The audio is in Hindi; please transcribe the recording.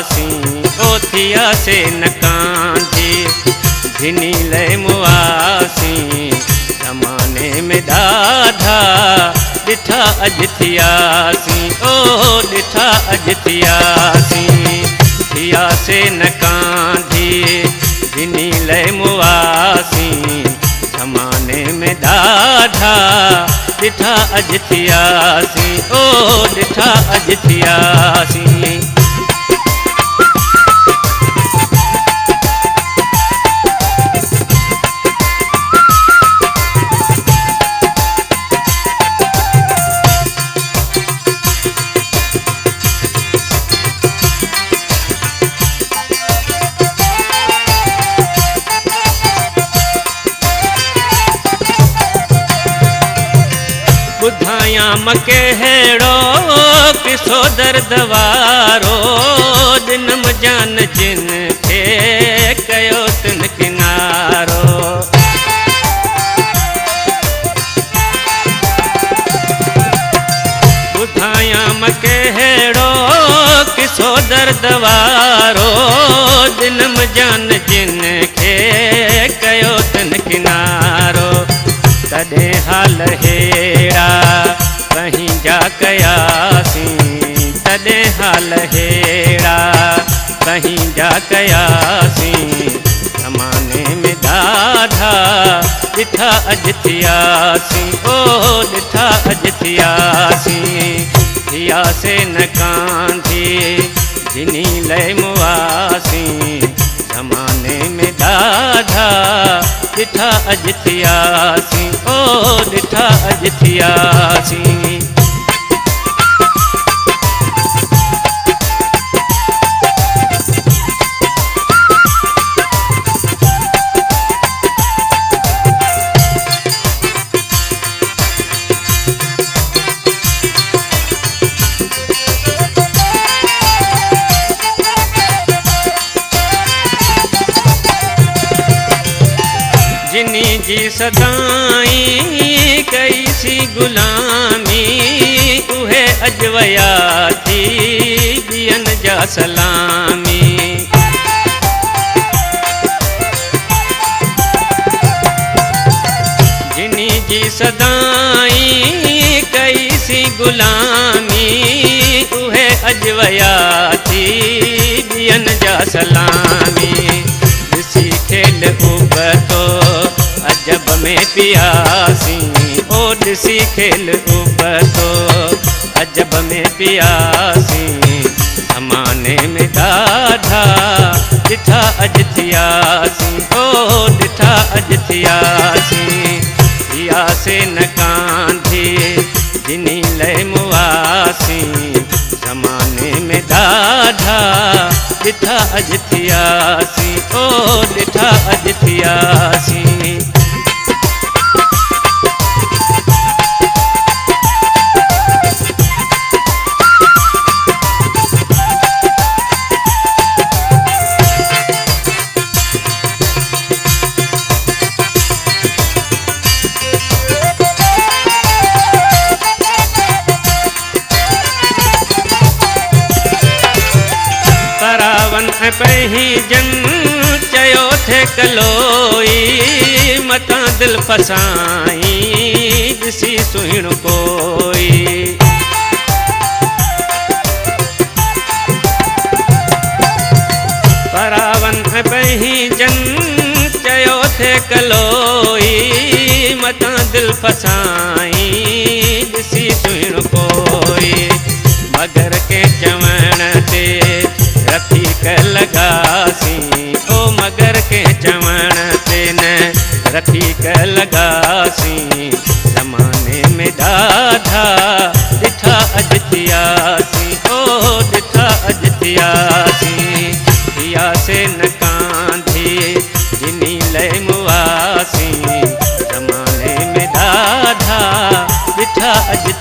मुआसी ओ थिया से न कांधी जिनी ले मुआसी ज़माने में ॾाढा ॾिठा अॼु थियासी ओ ॾिठा अॼु थिया से न कांधी जिनी ले मुआसी ज़माने में ॾाढा ॾिठा अॼु थियासी ओ ॾिठा अॼु थियासी। ॿुधायां कहिड़ो किसो दर्द वारो जनम जान जिन खे कयो तिन किनारो। ॿुधायां कहिड़ो किसो दर्द वारो जनम जान जिन खे कयो तिन किनारो। तॾहिं हाल हेड़ा कहीं जा कयासी तॾहिं हाल हेड़ा कहीं जा कयासी ज़माने में ॾाढा ॾिठा अॼु थियासी ओ ॾिठा अॼु थियासे न कांधी जिनी ले मुआसी ज़माने में ॾाढा ॾिठा अॼु थियासी ओ ॾिठा अॼु थियासी। जिनी जी सदाई कई सी गुलामी उहे अॼु वया थी ॿियनि जा सलामी। जिनी जी सदाई कई सी गुलामी उहे अॼु वया थी ॿियनि जा सलामी। ॾिसी खेल उबतो अजब में पियासी ओ ॾिसी खेल उबतो अजब में पियासी ज़माने में ॾाढा ॾिठा अॼु थियासी ओ ॾिठा अॼु थियासे न कांधी जिनी ले मुआसी ज़माने में ॾाढा ॾिठा अॼु थियासी ओ ॾिठा अॼु थियासी। पही जन चयो थे कलोई मतां दिल फसाई ॾिसी सुहिण कोई। परावन पही जन चयो थे कलोई मतां दिल फसाई ॾिसी सुहिण कोई। मगर के चवण ते रफीक लगासी ओ मगर के चवण ते न रफीक लगासी ज़माने में ॾाढा ॾिठा अॼु थियासी ओ ॾिठा अॼु थियासे न कांधी जिनी ले मुआसी ज़माने में ॾाढा ॾिठा अॼु